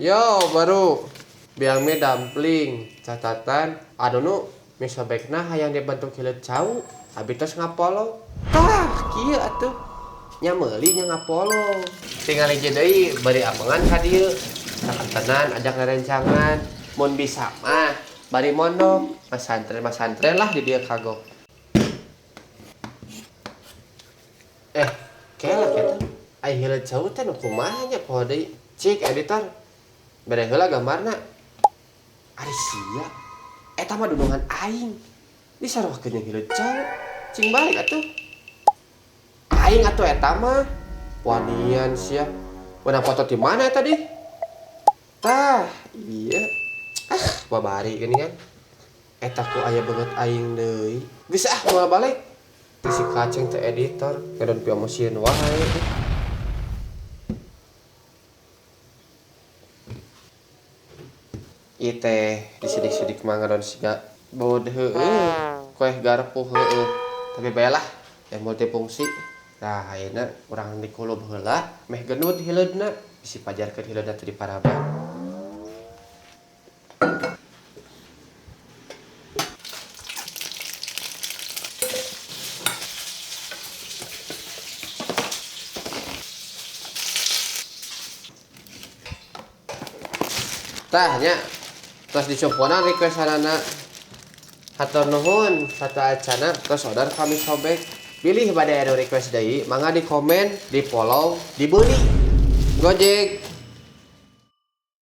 Yo, baru biang mie dumpling. Catatan, anu nu mie sobekna hayang dibentuk hileud cau, abi tos ngapolo. Tah, kieu atuh. Nya meuli nya ngapolo. Tinggal hiji deui bari amangan ka dieu. Sakantenan ajak rerencangan. Mun bisa mah bari mondok, masantren lah di dieu kagok. Kelak eta. Ai hileud cau teh nu kumaha nya poho deui. Cik editor. Bere heula gambarna. Ari sia. Eta mah dunungan aing. Disarohkeun jeung hileud cau. Cing balik atuh. Aing atuh eta mah. Wanian sia. Wana foto di mana eta di? Tah, iya. Babari geuning kan. Eta ku aya beungeut aing deui. Geus moal balik. Si kaceng teh editor, kadon piomosieun wae. Ieu teh disidik-sidik mah ngadon siga baud heueuh, koeh garpu heueuh. Tapi baelah, multifungsi. Tah ayeuna urang dikulub heula, meh genut hileudna, bisi pajarkeun hileudna teu diparaban. Tah nya tos disumpona requestanana. Hatur nuhun satu acana tos order kami sobek. Pilih bade anu request deui, mangga di komen, di follow, dibeli. Gojek.